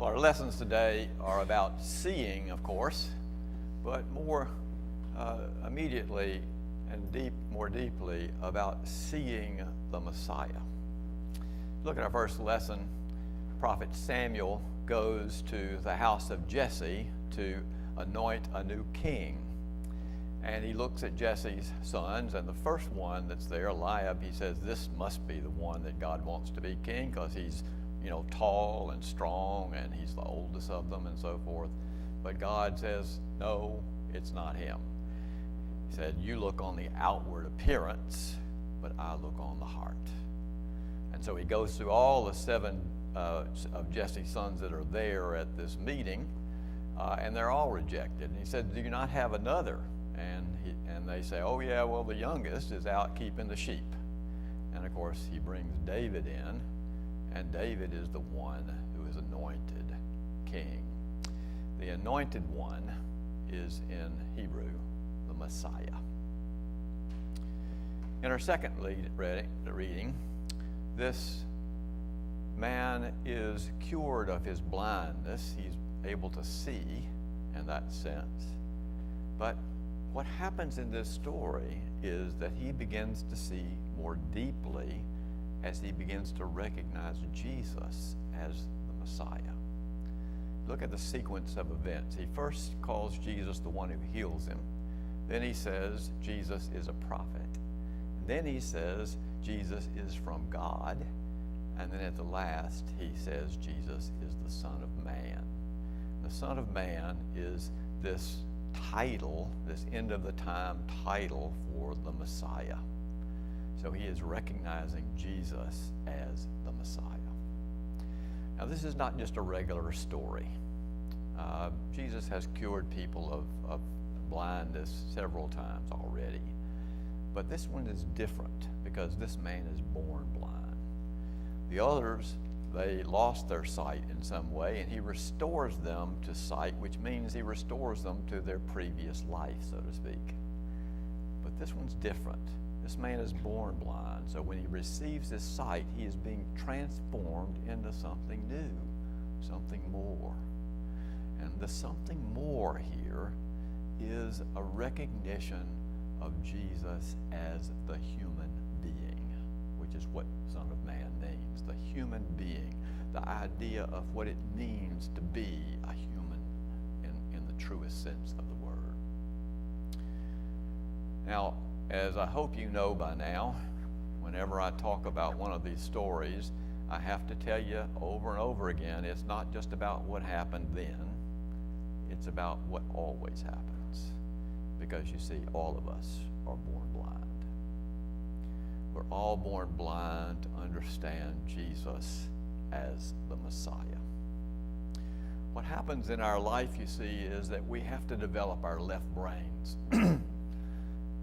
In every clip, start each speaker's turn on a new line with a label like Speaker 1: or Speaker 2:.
Speaker 1: Well, our lessons today are about seeing, of course, but more immediately and more deeply about seeing the Messiah. Look at our first lesson. Prophet Samuel goes to the house of Jesse to anoint a new king. And he looks at Jesse's sons, and the first one that's there, Eliab, he says, this must be the one that God wants to be king because he's tall and strong, and he's the oldest of them and so forth. But God says, no, it's not him. He said, you look on the outward appearance, but I look on the heart. And so he goes through all the seven of Jesse's sons that are there at this meeting, and they're all rejected. And he said, do you not have another? And they say, oh yeah, well, the youngest is out keeping the sheep. And of course, he brings David in, and David is the one who is anointed king. The anointed one is in Hebrew, the Messiah. In our second reading, this man is cured of his blindness. He's able to see in that sense. But what happens in this story is that he begins to see more deeply as he begins to recognize Jesus as the Messiah. Look at the sequence of events. He first calls Jesus the one who heals him. Then he says Jesus is a prophet. Then he says Jesus is from God. And then at the last, he says Jesus is the Son of Man. The Son of Man is this title, this end of the time title for the Messiah. So he is recognizing Jesus as the Messiah. Now, this is not just a regular story. Jesus has cured people of blindness several times already. But this one is different because this man is born blind. The others, they lost their sight in some way, and he restores them to sight, which means he restores them to their previous life, so to speak. But this one's different. This man is born blind, so when he receives his sight, he is being transformed into something new, something more. And the something more here is a recognition of Jesus as the human being, which is what Son of Man means, the human being, the idea of what it means to be a human in the truest sense of the word. Now, as I hope you know by now, whenever I talk about one of these stories, I have to tell you over and over again, it's not just about what happened then, it's about what always happens. Because you see, all of us are born blind. We're all born blind to understand Jesus as the Messiah. What happens in our life, you see, is that we have to develop our left brains.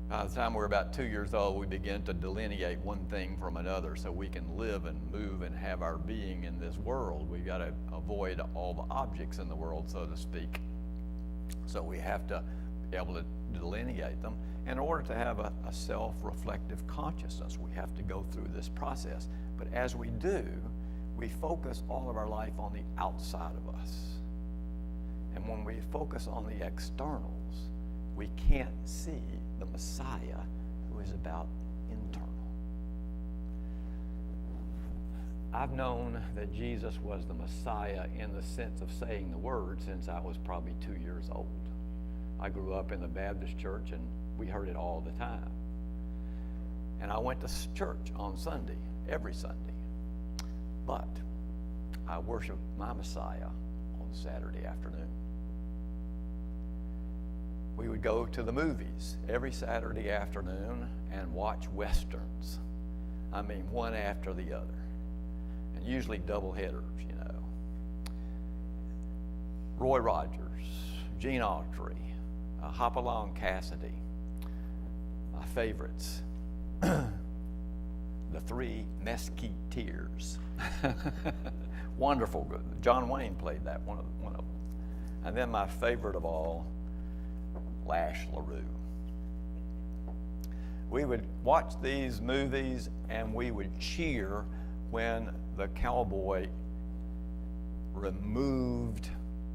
Speaker 1: By the time we're about 2 years old, we begin to delineate one thing from another so we can live and move and have our being in this world. We've got to avoid all the objects in the world, so to speak. So we have to be able to delineate them. In order to have a self-reflective consciousness, we have to go through this process. But as we do, we focus all of our life on the outside of us. And when we focus on the externals, we can't see the Messiah who is about internal. I've known that Jesus was the Messiah in the sense of saying the word since I was probably 2 years old. I grew up in the Baptist church and we heard it all the time. And I went to church on Sunday, every Sunday. But I worshiped my Messiah on Saturday afternoon. We would go to the movies every Saturday afternoon and watch Westerns. I mean, one after the other. And usually double headers, you know. Roy Rogers, Gene Autry, Hopalong Cassidy, my favorites, the Three Mesquiteers. Wonderful. John Wayne played that, one of them. And then my favorite of all, Lash LaRue. We would watch these movies and we would cheer when the cowboy removed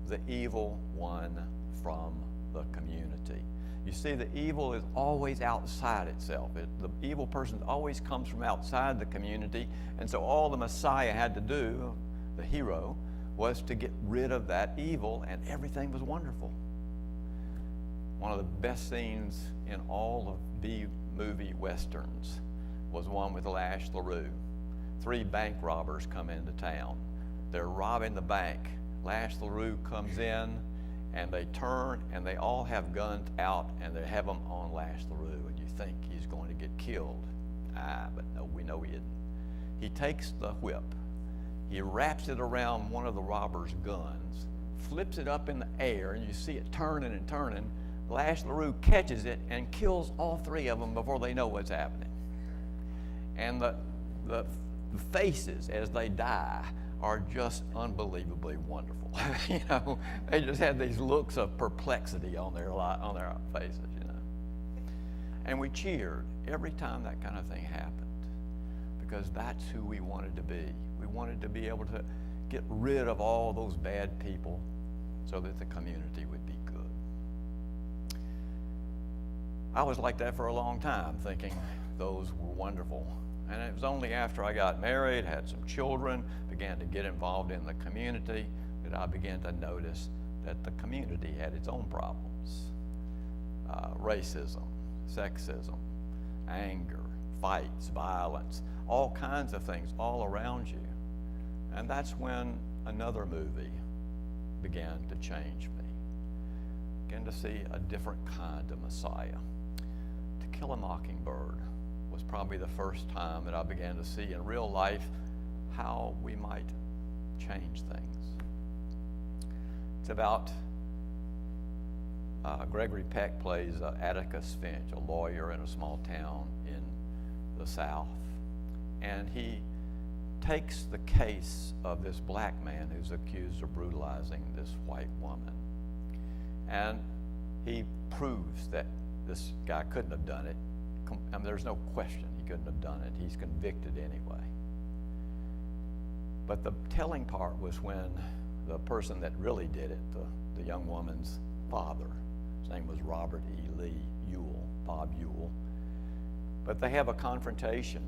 Speaker 1: the evil one from the community. You see, the evil is always outside itself. The evil person always comes from outside the community, and so all the Messiah had to do, the hero, was to get rid of that evil, and everything was wonderful. One of the best scenes in all of B-movie westerns was one with Lash LaRue. 3 bank robbers come into town. They're robbing the bank. Lash LaRue comes in, and they turn, and they all have guns out, and they have them on Lash LaRue, and you think he's going to get killed. But no, we know he isn't. He takes the whip. He wraps it around one of the robbers' guns, flips it up in the air, and you see it turning and turning. Lash LaRue catches it and kills all 3 of them before they know what's happening. And the faces as they die are just unbelievably wonderful. You know, they just had these looks of perplexity on their faces, you know. And we cheered every time that kind of thing happened, because that's who we wanted to be. We wanted to be able to get rid of all those bad people so that the community would be good. I was like that for a long time, thinking those were wonderful. And it was only after I got married, had some children, began to get involved in the community, that I began to notice that the community had its own problems. Racism, sexism, anger, fights, violence, all kinds of things all around you. And that's when another movie began to change me. Began to see a different kind of Messiah. To Kill a Mockingbird was probably the first time that I began to see in real life how we might change things. It's about Gregory Peck plays Atticus Finch, a lawyer in a small town in the South. And he takes the case of this black man who's accused of brutalizing this white woman. And he proves that this guy couldn't have done it. I mean, there's no question he couldn't have done it. He's convicted anyway. But the telling part was when the person that really did it, the young woman's father, his name was Robert E. Lee Ewell, Bob Ewell. But they have a confrontation,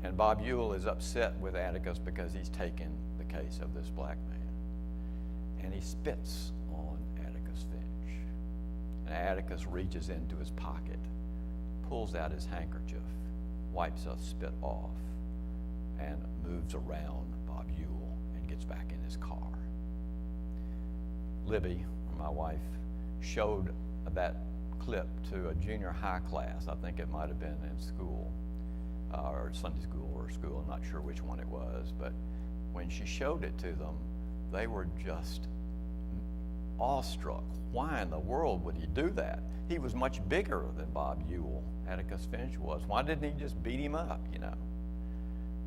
Speaker 1: and Bob Ewell is upset with Atticus because he's taken the case of this black man. And he spits on Atticus Finch. And Atticus reaches into his pocket, pulls out his handkerchief, wipes the spit off, and moves around Bob Ewell and gets back in his car. Libby, my wife, showed that clip to a junior high class. I think it might have been in school, or Sunday school or school. I'm not sure which one it was. But when she showed it to them, they were just awestruck. Why in the world would he do that? He was much bigger than Bob Ewell, Atticus Finch was. Why didn't he just beat him up, you know?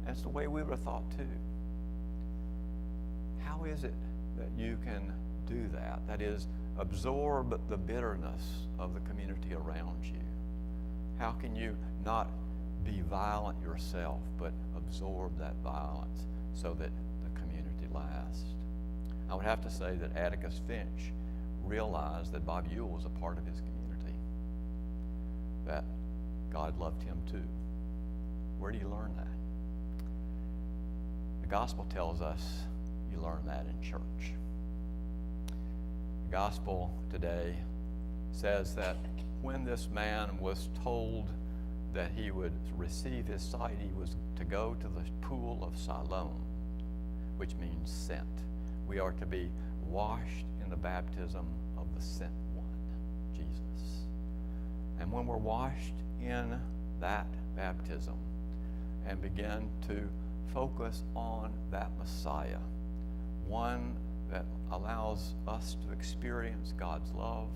Speaker 1: That's the way we were thought too. How is it that you can do that? That is, absorb the bitterness of the community around you. How can you not be violent yourself, but absorb that violence so that the community lasts? I would have to say that Atticus Finch realized that Bob Ewell was a part of his community, that God loved him too. Where do you learn that? The gospel tells us you learn that in church. The gospel today says that when this man was told that he would receive his sight, he was to go to the pool of Siloam, which means sent. We are to be washed in the baptism of the sent one, Jesus. And when we're washed in that baptism and begin to focus on that Messiah, one that allows us to experience God's love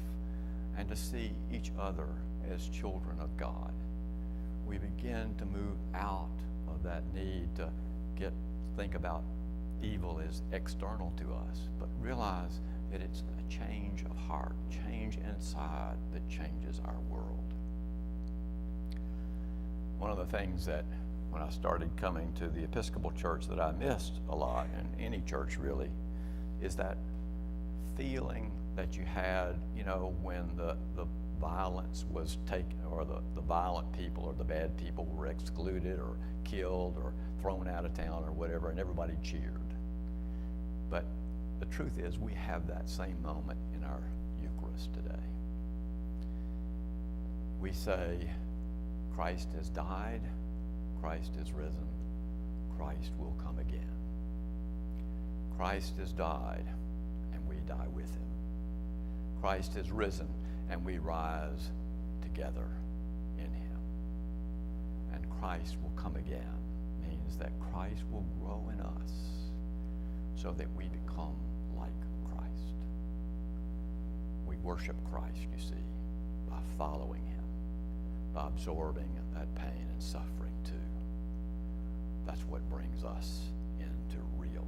Speaker 1: and to see each other as children of God, we begin to move out of that need to think about evil as external to us, but realize that it's a change of heart, change inside that changes our world. One of the things that when I started coming to the Episcopal Church that I missed a lot, in any church really, is that feeling that you had, when the violence was taken, or the violent people or the bad people were excluded or killed or thrown out of town or whatever, and everybody cheered. But the truth is, we have that same moment in our Eucharist today. We say, Christ has died, Christ is risen, Christ will come again. Christ has died, and we die with him. Christ has risen, and we rise together in him. And Christ will come again means that Christ will grow in us so that we become like Christ. We worship Christ, you see, by following him, by absorbing that pain and suffering too. That's what brings us into real